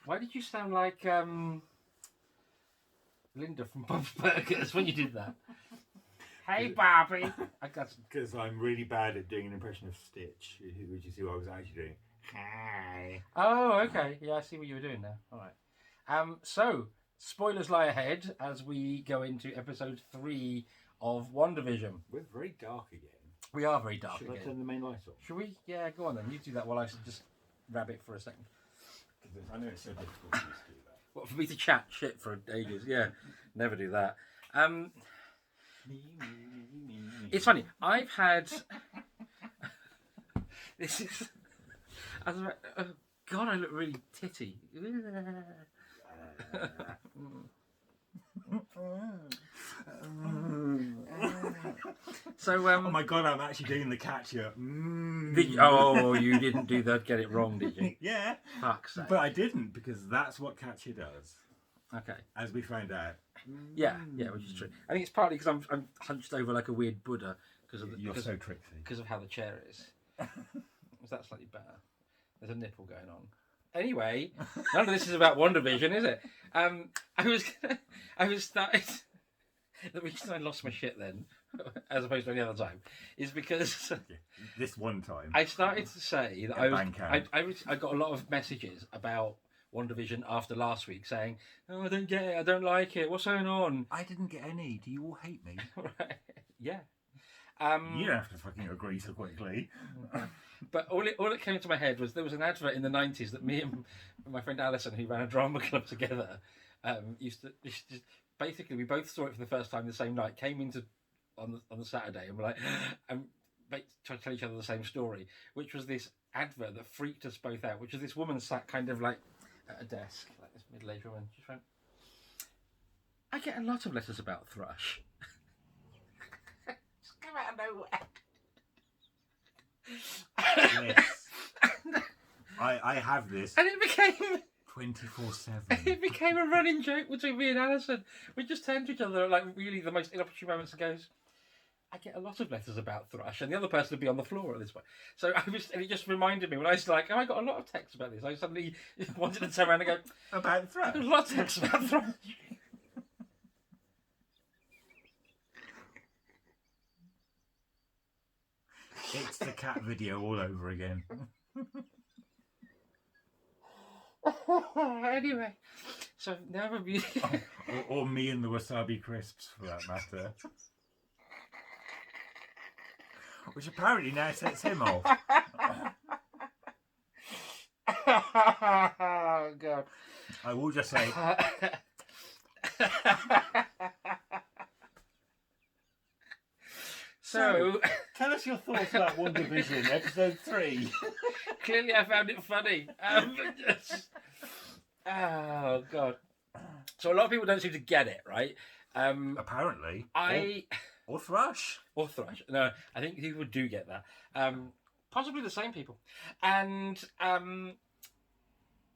Why did you sound like Linda from Bob's Burgers when you did that? Hey, Barbie. Because I'm really bad at doing an impression of Stitch, which is who I was actually doing. Hi. Oh, okay. Yeah, I see what you were doing now. All right. So, spoilers lie ahead as we go into episode 3 of Wandavision. We're very dark again. We are very dark Should again. I turn the main light off? Should we? Yeah, go on then. You do that while I just rabbit for a second. I know it's so difficult to do that. What, for me to chat shit for ages? Yeah, never do that. It's funny. I've had. This is. God, I look really titty. So, oh my god, I'm actually doing the catcher. Oh, you didn't do that. Get it wrong, did you? Yeah. Fuck's sake. But I didn't, because that's what catcher does. Okay. As we found out. Yeah, which is true. I think it's partly because I'm hunched over like a weird Buddha You're so tricksy. because of how the chair is. Is that slightly better? There's a nipple going on. Anyway, none of this is about WandaVision, is it? I was started. The reason I lost my shit then, as opposed to any other time, is because this one time I started to say that I got a lot of messages about WandaVision after last week saying, "Oh, I don't get it. I don't like it. What's going on?" I didn't get any. Do you all hate me? Right? Yeah. You don't have to fucking agree so quickly. But all it came into my head was there was an advert in the 90s that me and my friend Alison, who ran a drama club together, used to basically we both saw it for the first time the same night, came into on the Saturday and were like and tried to tell each other the same story, which was this advert that freaked us both out, which was this woman sat kind of like at a desk, like this middle-aged woman. She went, "I get a lot of letters about thrush." Just come out of nowhere. Yes. I have this. And it became 24/7. It became a running joke between me and Alison. We just turned to each other at like really the most inopportune moments and goes, "I get a lot of letters about thrush," and the other person would be on the floor at this point. So and it just reminded me when I was like, "Oh, I got a lot of texts about this." I suddenly wanted to turn around and go, about thrush. "I got a lot of texts about thrush." It's the cat video all over again. Anyway, so now we're or me and the wasabi crisps, for that matter. Which apparently now sets him off. Oh, God. I will just say... So, tell us your thoughts about WandaVision, episode 3. Clearly I found it funny. Oh, God. So a lot of people don't seem to get it, right? Apparently. Or thrush. Or thrush. No, I think people do get that. Possibly the same people. And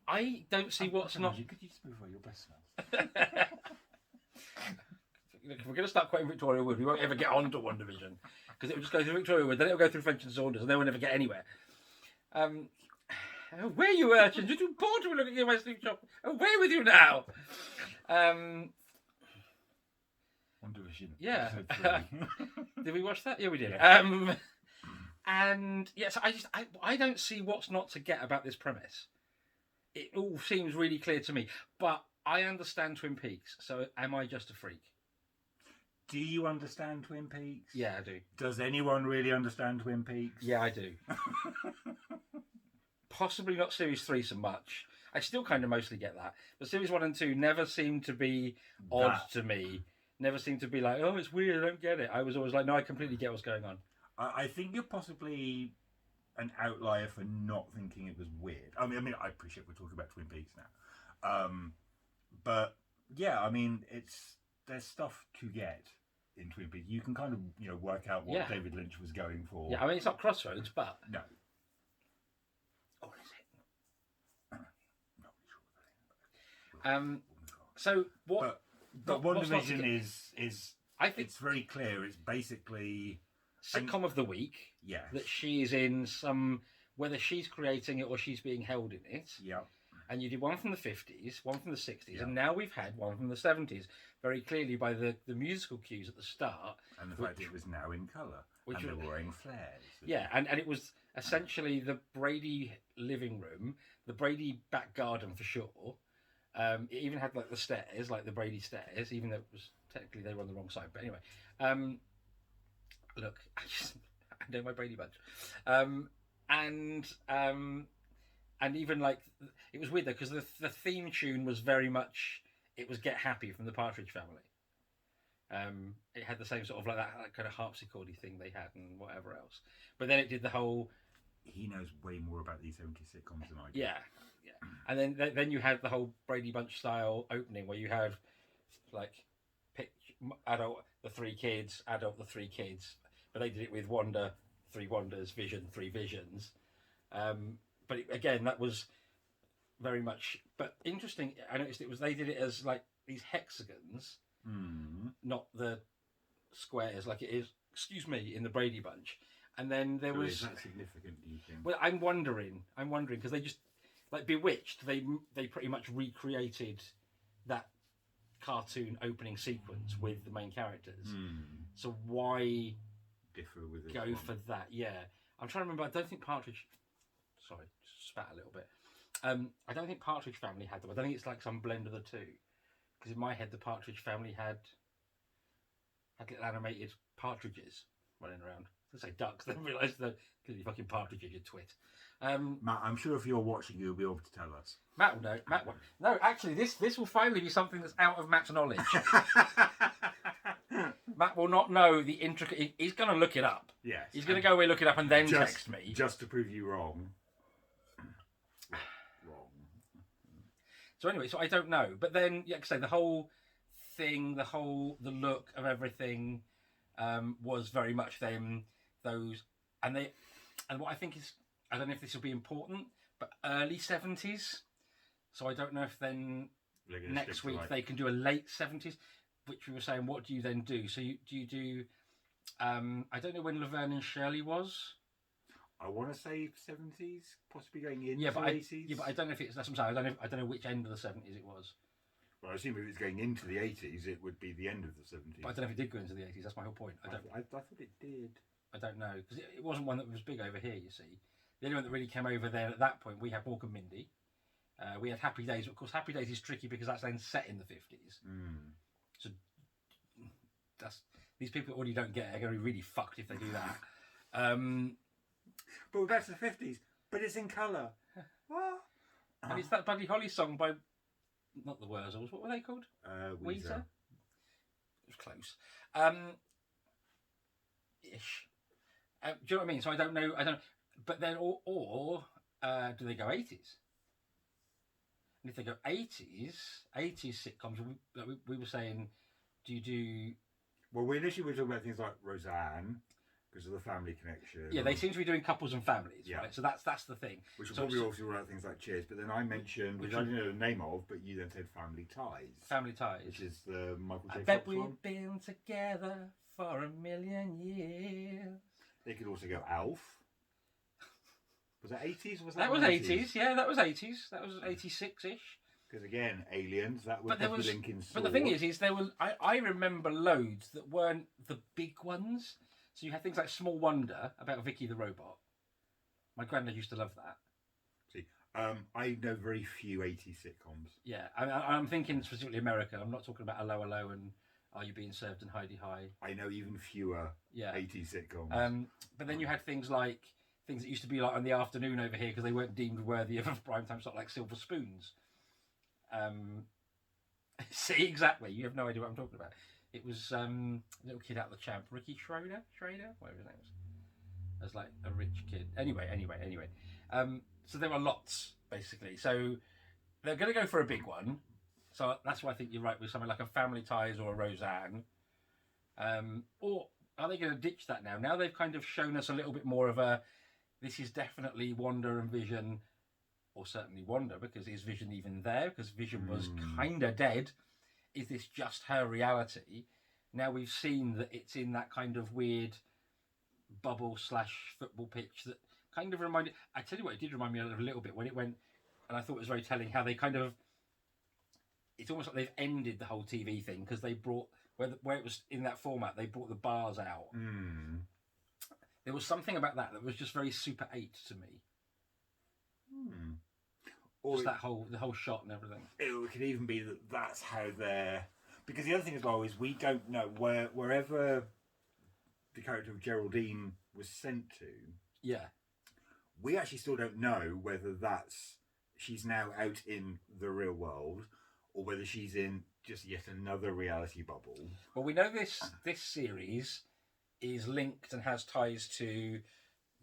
I don't see what's not... Could you just move away? Your breath smells. Look, if we're going to start quoting Victoria Wood, we won't ever get on to WandaVision. Because it will just go through Victoria Wood, then it will go through French and Saunders, and then we'll never get anywhere. Where are you, urchins? You're too bored to be looking at my sleep shop. Away with you now! WandaVision. Yeah. Episode 3. Did we watch that? Yeah, we did. Yeah. And yes, I don't see what's not to get about this premise. It all seems really clear to me. But I understand Twin Peaks, so am I just a freak? Do you understand Twin Peaks? Yeah, I do. Does anyone really understand Twin Peaks? Yeah, I do. Possibly not Series 3 so much. I still kind of mostly get that. But Series 1 and 2 never seemed to be odd to me. Never seemed to be like, oh, it's weird, I don't get it. I was always like, no, I completely get what's going on. I think you're possibly an outlier for not thinking it was weird. I mean, I appreciate we're talking about Twin Peaks now. But, yeah, I mean, there's stuff to get in Twin Peaks. You can kind of, work out what David Lynch was going for. Yeah, I mean, it's not Crossroads, but... No. Or is it? So, what... But WandaVision is... I think it's very clear. It's basically... Sitcom of the week. Yeah. That she is in some whether she's creating it or she's being held in it. Yeah. And you did one from the 50s, one from the 60s, Yeah. and now we've had one from the 70s, very clearly by the musical cues at the start. And the fact it was now in colour. And they were wearing flares. Yeah, and it was essentially the Brady living room, the Brady back garden for sure. It even had like the stairs, like the Brady stairs, even though it was technically they were on the wrong side. But anyway, look, I know my Brady bunch. And even like it was weird though because the theme tune was very much it was Get Happy from the Partridge Family. It had the same sort of like that kind of harpsichordy thing they had and whatever else. But then it did the whole. He knows way more about these 70s sitcoms than I do. Yeah. And then you had the whole Brady Bunch style opening where you have like adult the three kids, adult the three kids, but they did it with Wanda, three Wandas, Vision, three Visions. But again, that was very much. But interesting, I noticed they did it as like these hexagons, not the squares like it is. Excuse me, in the Brady Bunch, and then there was. Is that significant? Do you think? Well, I'm wondering because they just like Bewitched. They pretty much recreated that cartoon opening sequence with the main characters. So why differ with this go one? for that? Yeah, I'm trying to remember. I don't think Partridge. Sorry, just spat a little bit. I don't think Partridge Family had them. I don't think it's like some blend of the two. Because in my head, the Partridge Family had little animated partridges running around. I say ducks. Then realised that clearly fucking partridges, you twit. Matt, I'm sure if you're watching, you'll be able to tell us. Matt will know. Matt will. No, actually, this will finally be something that's out of Matt's knowledge. Matt will not know the intricate. He's going to look it up. Yes. He's going to go away, look it up, and then text me. Just to prove you wrong. So anyway, so I don't know. But then, like I say, the whole thing, the look of everything was very much them, those, and what I think is, I don't know if this will be important, but early 70s. So I don't know if then next week they can do a late 70s, which we were saying, what do you then do? So do you do, I don't know when Laverne and Shirley was. I want to say 70s, possibly going into 80s. Yeah, but I don't know if it's, that's what I'm saying, I don't know which end of the 70s it was. Well, I assume if it's going into the 80s, it would be the end of the 70s. But I don't know if it did go into the 80s, that's my whole point. I thought it did. I don't know, because it wasn't one that was big over here, you see. The only one that really came over there at that point, we had Mork and Mindy. We had Happy Days, but of course Happy Days is tricky because that's then set in the 50s. So these people already don't get it, are going to be really fucked if they do that. But we're back to the 50s, but it's in colour. What? And it's that Buddy Holly song by, not the Wurzels, what were they called? Weezer? It was close. Ish. Do you know what I mean? So I don't know, but then, or do they go 80s? And if they go 80s sitcoms, we were saying, do you do... Well, we initially were talking about things like Roseanne, because of the family connection. Yeah, they seem to be doing couples and families, right? So that's the thing. Which will probably also write things like Cheers, but then I mentioned, which I didn't know the name of, but you then said Family Ties. Family Ties. Which is the Michael J. I bet Fox we've one. been together for a million years. They could also go Alf. Was that 80s? That was 80s, yeah, that was 80s. That was 86-ish. Because again, Aliens, that was Lincoln Sword. But the thing is there were, I remember loads that weren't the big ones. So you had things like Small Wonder about Vicky the Robot. My granddad used to love that. See, I know very few 80s sitcoms. Yeah, I'm thinking specifically America. I'm not talking about Hello Hello and Are You Being Served and Heidi High. I know even fewer 80s sitcoms. But then you had things that used to be like on the afternoon over here because they weren't deemed worthy of a primetime slot, like Silver Spoons. See, exactly. You have no idea what I'm talking about. It was little kid out of the champ, Ricky Schroeder, whatever his name was. As like a rich kid. Anyway. So there are lots basically. So they're going to go for a big one. So that's why I think you're right with something like a Family Ties or a Roseanne. Or are they going to ditch that now? Now they've kind of shown us a little bit more of a. This is definitely Wanda and Vision, or certainly Wanda, because is Vision even there? Because Vision was kind of dead. Is this just her reality? Now we've seen that it's in that kind of weird bubble / football pitch that kind of reminded. I tell you what, it did remind me of a little bit when it went, and I thought it was very telling how they kind of. It's almost like they've ended the whole TV thing because they brought where it was in that format. They brought the bars out. Mm. There was something about that was just very Super 8 to me. Hmm. Just the whole shot and everything. It could even be that that's how they're... Because the other thing as well is we don't know wherever the character of Geraldine was sent to. Yeah. We actually still don't know whether she's now out in the real world or whether she's in just yet another reality bubble. Well, we know this series is linked and has ties to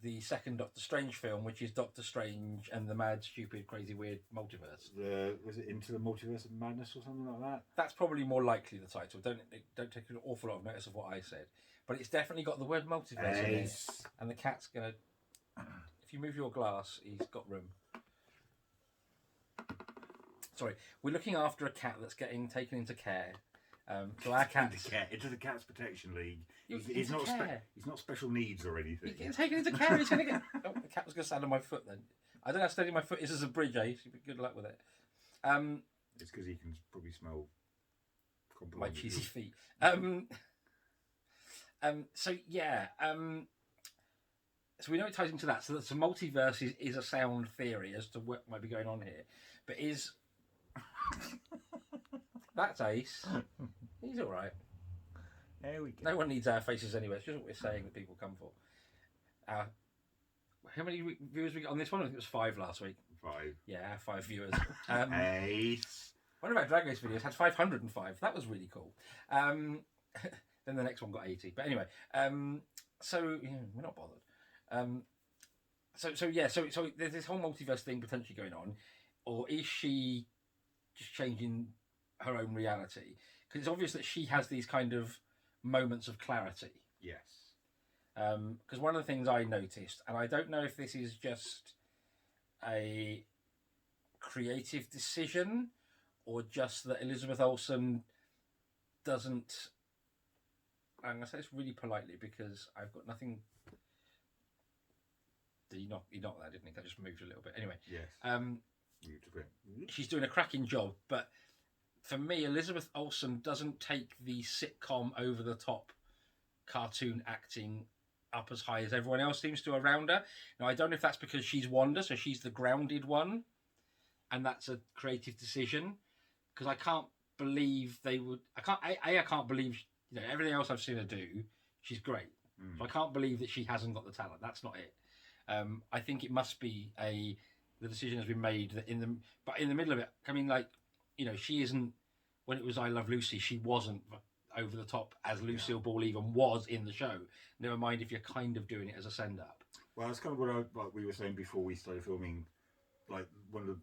the second Doctor Strange film, which is Doctor Strange and the Mad, Stupid, Crazy, Weird Multiverse. Was it Into the Multiverse of Madness or something like that? That's probably more likely the title. Don't take an awful lot of notice of what I said, but it's definitely got the word multiverse in it. And the cat's gonna. If you move your glass, he's got room. Sorry, we're looking after a cat that's getting taken into care. So our cat into the Cat's Protection League. He's not he's not special needs or anything. He's getting taken into care. He's going to get. Oh, the cat was going to stand on my foot then. I don't know how steady my foot is as a bridge, eh? Good luck with it. It's because he can probably smell my cheesy feet. So yeah. So we know it ties into that. So the multiverse is a sound theory as to what might be going on here, but is. That's Ace. He's all right. There we go. No one needs our faces anyway. It's just what we're saying that people come for. How many viewers we got on this one? I think it was 5 last week. 5. Yeah, 5 viewers. Ace. One of our Drag Race videos had 505. That was really cool. Then the next one got 80. But anyway, so yeah, we're not bothered. So there's this whole multiverse thing potentially going on, or is she just changing her own reality? Because it's obvious that she has these kind of moments of clarity. Yes. Because one of the things I noticed, and I don't know if this is just a creative decision or just that Elizabeth Olsen doesn't. I'm going to say this really politely because I've got nothing. He knocked that, didn't he? That just moved a little bit. Anyway. Yes. She's doing a cracking job, but for me, Elizabeth Olsen doesn't take the sitcom over the top cartoon acting up as high as everyone else seems to around her. Now, I don't know if that's because she's Wanda, so she's the grounded one, and that's a creative decision. Because I can't believe they would. I can't believe everything else I've seen her do. She's great, so I can't believe that she hasn't got the talent. That's not it. I think it must be the decision has been made that in the middle of it. I mean, she isn't. When it was I Love Lucy, she wasn't over the top as Lucille Ball even was in the show. Never mind if you're kind of doing it as a send up. Well, that's kind of what we were saying before we started filming. Like one of the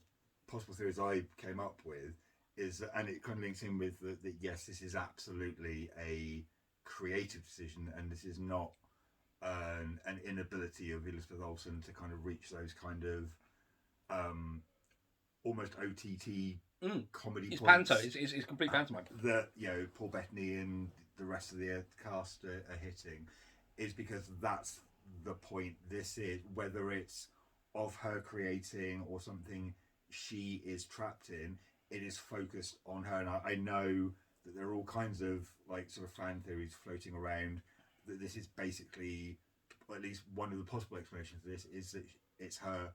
possible theories I came up with is, and it kind of links in with that. Yes, this is absolutely a creative decision, and this is not an inability of Elizabeth Olsen to kind of reach those kind of almost OTT comedy It's points. panto. It's complete pantomime. That Paul Bettany and the rest of the cast are hitting is because that's the point. This is whether it's of her creating or something she is trapped in. It is focused on her, and I know that there are all kinds of sort of fan theories floating around that this is basically, or at least one of the possible explanations of this is that it's her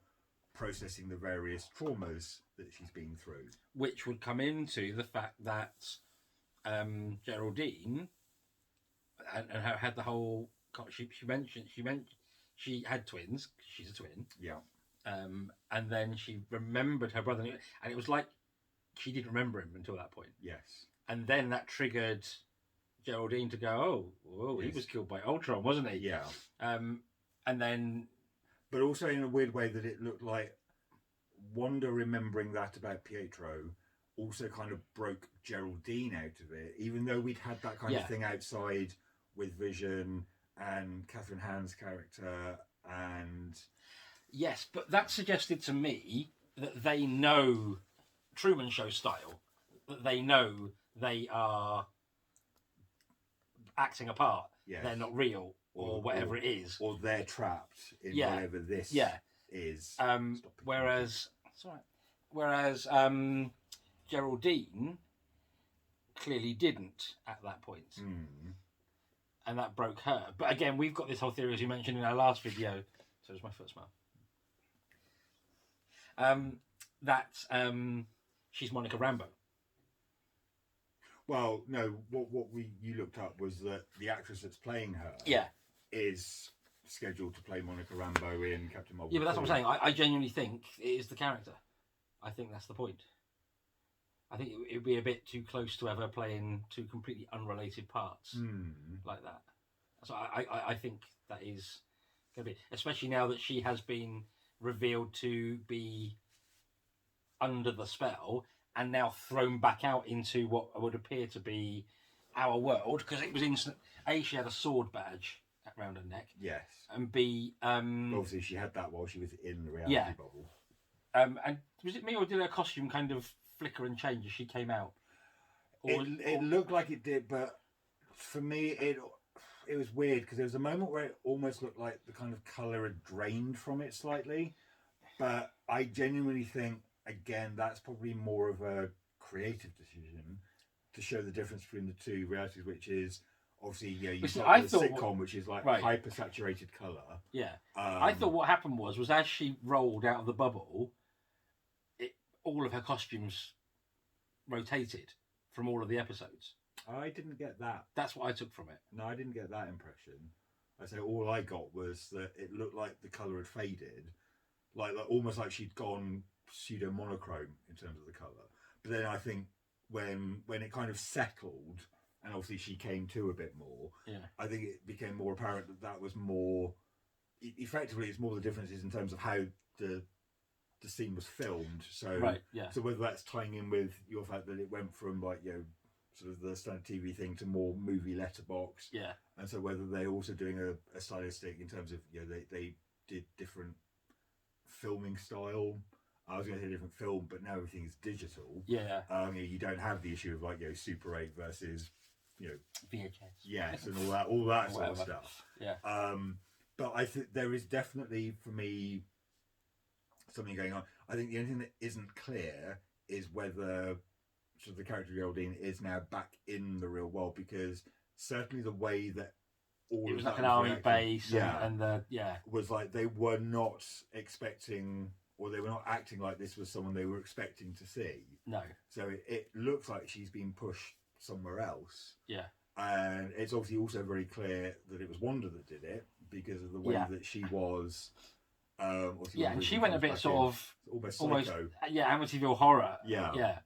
processing the various traumas that she's been through, which would come into the fact that Geraldine and her had the whole. She mentioned she had twins. She's a twin. Yeah. And then she remembered her brother, and it was like she didn't remember him until that point. Yes. And then that triggered Geraldine to go, oh, he was killed by Ultron, wasn't he? Yeah. And then. But also in a weird way that it looked like Wanda remembering that about Pietro also kind of broke Geraldine out of it, even though we'd had that kind of thing outside with Vision and Catherine Hahn's character and... Yes, but that suggested to me that they know Truman Show style, that they know they are acting a part. Yes. They're not real. or whatever it is, or they're trapped in whatever this is. Whereas Geraldine clearly didn't at that point. And that broke her. But again, we've got this whole theory, as you mentioned in our last video. So does my foot smell? That she's Monica Rambeau. Well, no. What you looked up was that the actress that's playing her, is scheduled to play Monica Rambeau in Captain Marvel. Yeah, but that's what I'm saying. I genuinely think it is the character. I think that's the point. I think it would be a bit too close to ever playing two completely unrelated parts like that. So I think that is going to be, especially now that she has been revealed to be under the spell and now thrown back out into what would appear to be our world, because it was instant. A, she had a sword badge around her neck. Yes. And B, obviously she had that while she was in the reality bubble. And was it me, or did her costume kind of flicker and change as she came out? It looked like it did, but for me it was weird, because there was a moment where it almost looked like the kind of colour had drained from it slightly. But I genuinely think, again, that's probably more of a creative decision to show the difference between the two realities, which is obviously you've got the sitcom, which is like hyper saturated colour. Yeah. I thought what happened was as she rolled out of the bubble, all of her costumes rotated from all of the episodes. I didn't get that. That's what I took from it. No, I didn't get that impression. I say all I got was that it looked like the colour had faded, like almost like she'd gone pseudo monochrome in terms of the colour. But then I think when it kind of settled, and obviously she came to a bit more, I think it became more apparent that was more. Effectively, it's more the differences in terms of how the scene was filmed. So so whether that's tying in with your fact that it went from sort of the standard TV thing to more movie letterbox, and so whether they're also doing a stylistic in terms of they did different filming style. I was going to say different film, but now everything is digital. You don't have the issue of Super 8 versus VHS. Yes, and all that sort of stuff. But I think there is definitely, for me, something going on. I think the only thing that isn't clear is whether sort of the character of Geraldine is now back in the real world, because certainly the way that all it was of like that an army reacting, base and was like they were not expecting, or they were not acting like this was someone they were expecting to see. No. So it looks like she's been pushed somewhere else. Yeah. And it's obviously also very clear that it was Wanda that did it, because of the way that she was. And she went a bit sort of almost psycho. Amityville horror. Yeah.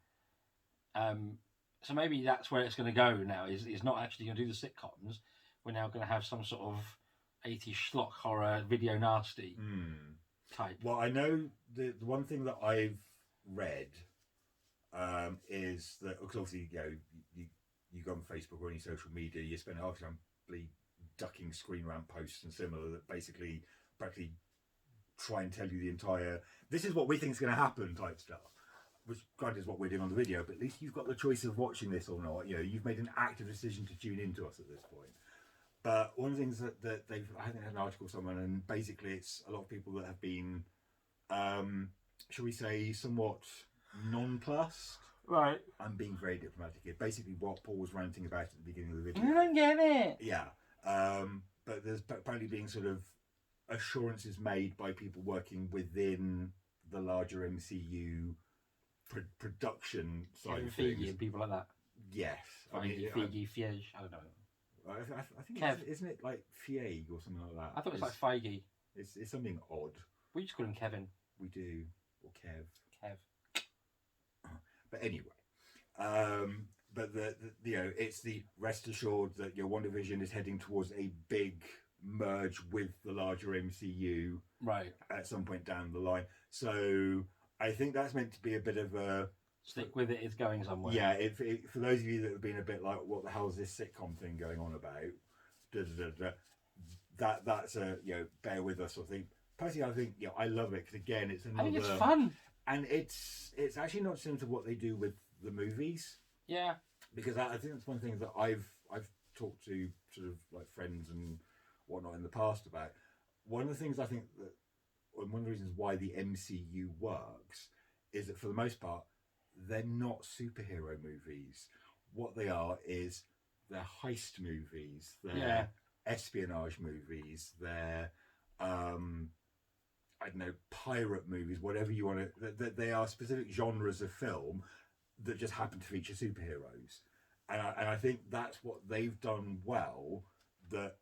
So maybe that's where it's going to go now. Is not actually going to do the sitcoms. We're now going to have some sort of 80s schlock horror, video nasty type. Well, I know the one thing that I've read is that, because obviously you go on Facebook or any social media, you spend half your time ducking Screen Rant posts and similar that basically practically try and tell you the entire, this is what we think is going to happen type stuff, which granted is what we're doing on the video, but at least you've got the choice of watching this or not. You've made an active decision to tune into us at this point. But one of the things that I haven't had an article somewhere, and basically it's a lot of people that have been, shall we say, somewhat nonplussed. Right. I'm being very diplomatic here. Basically what Paul was ranting about at the beginning of the video. You don't get it. Yeah. But there's apparently being sort of assurances made by people working within the larger MCU production side of things. And people like that. Yes. Feige, I don't know. I think isn't it like Feig or something like that? I thought it was like Feige. It's something odd. We just call him Kevin. We do. Or Kev. But anyway, but it's the rest assured that your WandaVision is heading towards a big merge with the larger MCU at some point down the line. So I think that's meant to be a bit of a stick with it. It's going somewhere. Yeah. For those of you that have been a bit like, what the hell is this sitcom thing going on about? That's a bear with us sort of thing. Personally, I think I love it, because again, it's another. I think it's fun. And it's actually not similar to what they do with the movies. Yeah. Because I think that's one thing that I've talked to sort of like friends and whatnot in the past about. One of the things I think that, and one of the reasons why the MCU works, is that for the most part, they're not superhero movies. What they are is they're heist movies, they're espionage movies, they're I don't know, pirate movies, whatever you want to. They are specific genres of film that just happen to feature superheroes, and I think that's what they've done well. That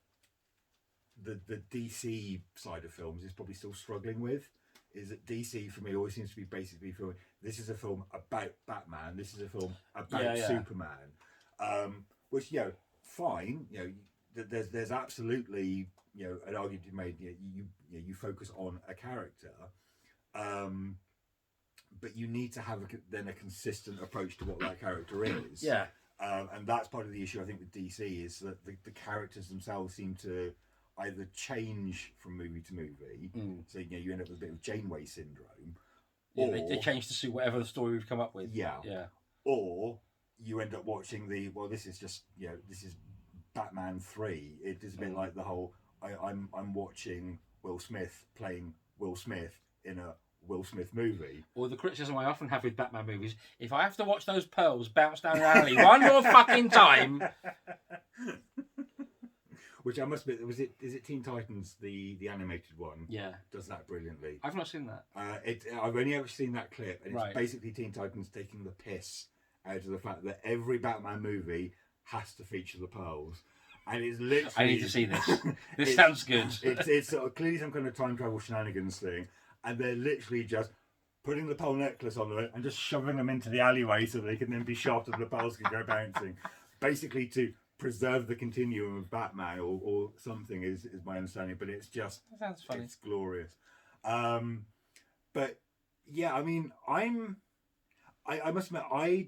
the DC side of films is probably still struggling with. Is that DC for me always seems to be basically filming. This is a film about Batman. This is a film about Superman, which fine. There's absolutely an argument to be made. You focus on a character, but you need to have then a consistent approach to what that character is. Yeah. And that's part of the issue I think with DC is that the characters themselves seem to either change from movie to movie, so you end up with a bit of Janeway syndrome. Yeah, or, they change to suit whatever the story we've come up with. Yeah. Or you end up watching this is just this is Batman 3. It is a bit like the whole I'm watching Will Smith playing Will Smith in a Will Smith movie. Or the criticism I often have with Batman movies: if I have to watch those pearls bounce down an alley one more fucking time. Which I must admit, is it Teen Titans, the animated one? Yeah. Does that brilliantly. I've not seen that. I've only ever seen that clip, and it's right. basically Teen Titans taking the piss out of the fact that every Batman movie has to feature the pearls. And it's literally... I need to see this. This sounds good. It's sort of clearly some kind of time travel shenanigans thing, and they're literally just putting the pearl necklace on them and just shoving them into the alleyway so they can then be shot and the pearls can go bouncing. Basically to preserve the continuum of Batman or something is my understanding, but it's just... That sounds funny. It's glorious. But yeah, I mean, I must admit, I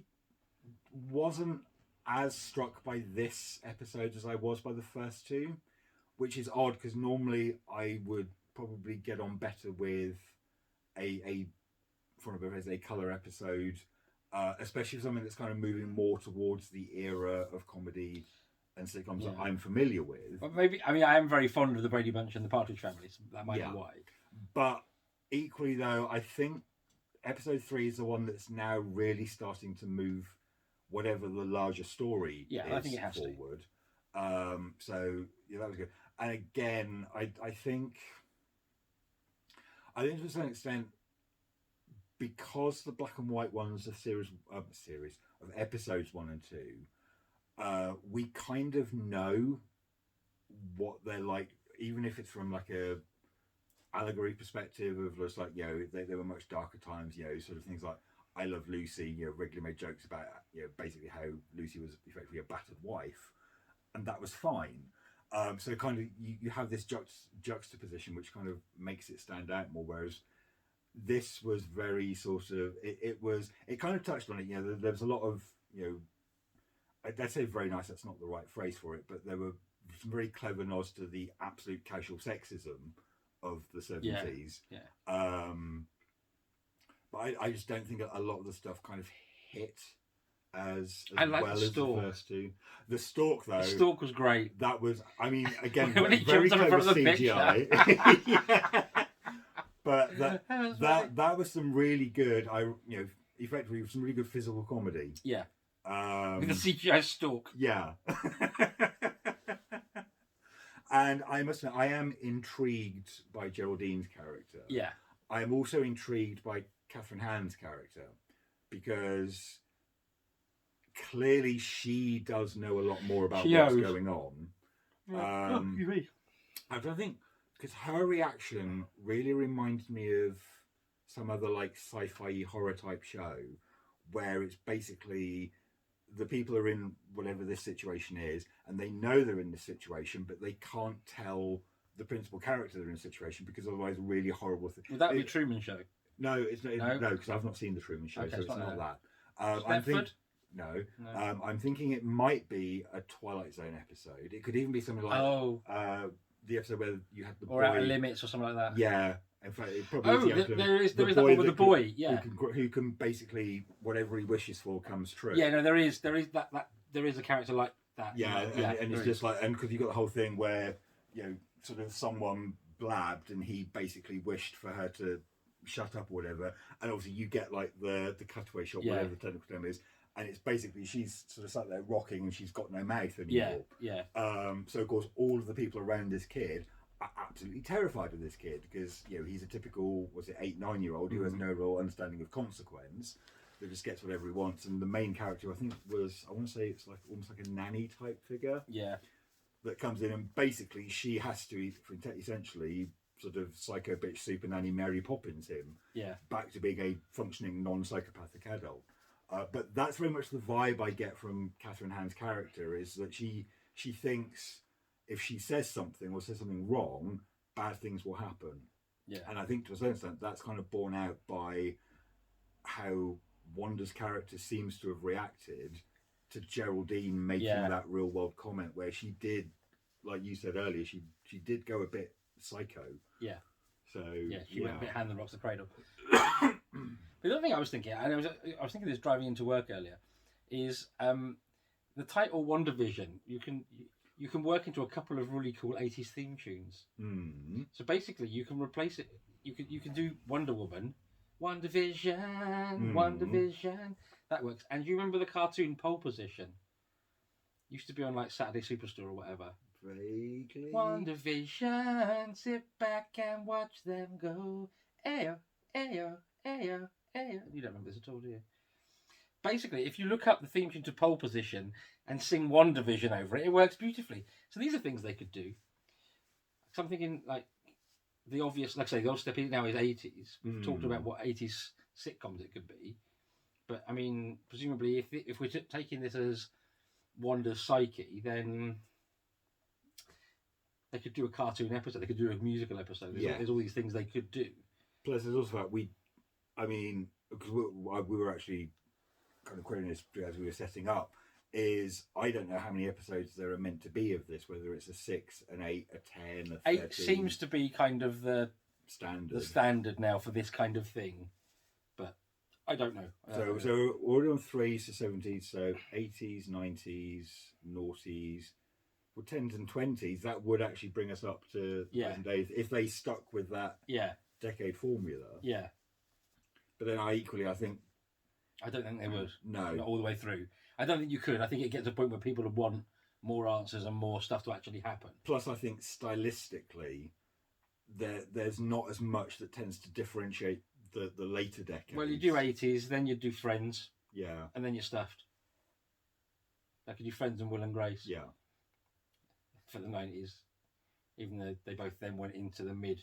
wasn't as struck by this episode as I was by the first two, which is odd because normally I would probably get on better with a colour episode, especially something that's kind of moving more towards the era of comedy and sitcoms that I'm familiar with. But maybe, I mean, I am very fond of the Brady Bunch and the Partridge Family, so that might be why. But equally, though, I think episode 3 is the one that's now really starting to move whatever the larger story is I think it has forward. So that was good. And again, I think to some extent, because the black and white ones of series of episodes 1 and 2. We kind of know what they're like, even if it's from like a allegory perspective of just like they were much darker times, sort of things like I Love Lucy, regularly made jokes about basically how Lucy was effectively a battered wife, and that was fine. So kind of you have this juxtaposition which kind of makes it stand out more, whereas this was very sort of it kind of touched on it. There was a lot of I'd say very nice, that's not the right phrase for it, but there were some very clever nods to the absolute casual sexism of the 70s. Yeah. But I just don't think a lot of the stuff kind of hit as well as the first two. The Stork, though. The Stork was great. That was, I mean, again, when he very jumped clever on the CGI. Yeah. But that was some really good, effectively some really good physical comedy. Yeah. With the CGI Stork. Yeah. And I must admit, I am intrigued by Geraldine's character. Yeah. I am also intrigued by Catherine Hahn's character because clearly she does know a lot more about what's going on. And I think because her reaction really reminded me of some other like sci-fi horror type show where it's basically the people are in whatever this situation is and they know they're in this situation but they can't tell the principal character they're in a situation because otherwise a really horrible thing. Would that be Truman Show? No, it's not. No, because I've not seen the Truman Show, so it's not that. I'm thinking it might be a Twilight Zone episode. It could even be something like the episode where you had the boy, or Outer Limits or something like that. Yeah, in fact, it probably is there is that one with the boy. Yeah, who can basically whatever he wishes for comes true. Yeah, no, there is there is a character like that. Yeah, and it's just like, and because you got the whole thing where sort of someone blabbed and he basically wished for her to shut up or whatever, and obviously you get like the cutaway shot, whatever the technical term is, and it's basically she's sort of sat there rocking and she's got no mouth anymore. So of course all of the people around this kid are absolutely terrified of this kid because he's a typical 8-9-year-old who has no real understanding of consequence, that just gets whatever he wants. And the main character, I think, I want to say it's like almost like a nanny type figure, that comes in and basically she has to essentially sort of psycho bitch super nanny Mary Poppins him back to being a functioning non-psychopathic adult. But that's very much the vibe I get from Catherine Hahn's character, is that she thinks if she says something or says something wrong, bad things will happen. And I think to a certain extent that's kind of borne out by how Wanda's character seems to have reacted to Geraldine making that real world comment, where she did, like you said earlier, she did go a bit psycho. So she went a bit hand that rocks the cradle. The other thing I was thinking, and I was thinking this driving into work earlier, is the title Wandavision. You can work into a couple of really cool 80s theme tunes. So basically, you can replace it. You can do Wonder Woman, Wandavision, Wandavision. That works. And you remember the cartoon Pole Position? Used to be on like Saturday Superstore or whatever. Vaguely. Wandavision, sit back and watch them go. Ayo, ayo, ayo, ayo. You don't remember this at all, do you? Basically, if you look up the theme tune to Pole Position and sing Wandavision over it, it works beautifully. So these are things they could do. So I'm thinking, like, the obvious, like I say, the old step now is 80s. We've talked about what 80s sitcoms it could be. But, I mean, presumably, if we're taking this as Wanda's psyche, then they could do a cartoon episode. They could do a musical episode. There's all these things they could do. Plus, there's also that because we were actually kind of querying this as we were setting up, is I don't know how many episodes there are meant to be of this, whether it's a 6, an 8, a 10, a 13. 8 seems to be kind of the standard now for this kind of thing, but I don't know. So we're already on 3s to 70s, so 80s, 90s, noughties, 10s and 20s. That would actually bring us up to present days if they stuck with that decade formula. But then I think I don't think they would. No. Not all the way through. I don't think you could. I think it gets to a point where people would want more answers and more stuff to actually happen. Plus, I think stylistically, there's not as much that tends to differentiate the later decades. Well, you do 80s, then you do Friends. Yeah. And then you're stuffed. Like you do Friends and Will and Grace. Yeah. For the 90s. Even though they both then went into the mid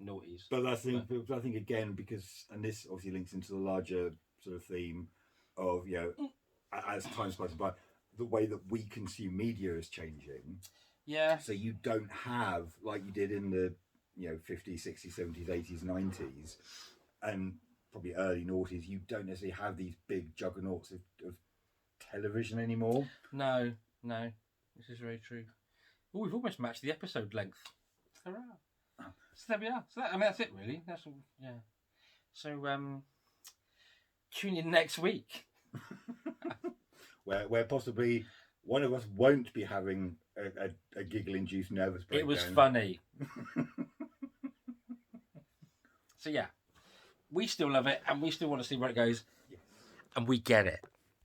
noughties. But I think again, because, and this obviously links into the larger sort of theme of, as time passes by, the way that we consume media is changing. Yeah. So you don't have, like you did in the 50s, 60s, 70s, 80s, 90s, and probably early noughties, you don't necessarily have these big juggernauts of television anymore. No. This is very true. Oh, we've almost matched the episode length. Hurrah. So there we are. So that's it really. That's all. Yeah. So tune in next week. where possibly one of us won't be having a giggle-induced nervous breakdown. It was funny. So yeah, we still love it, and we still want to see where it goes, and we get it.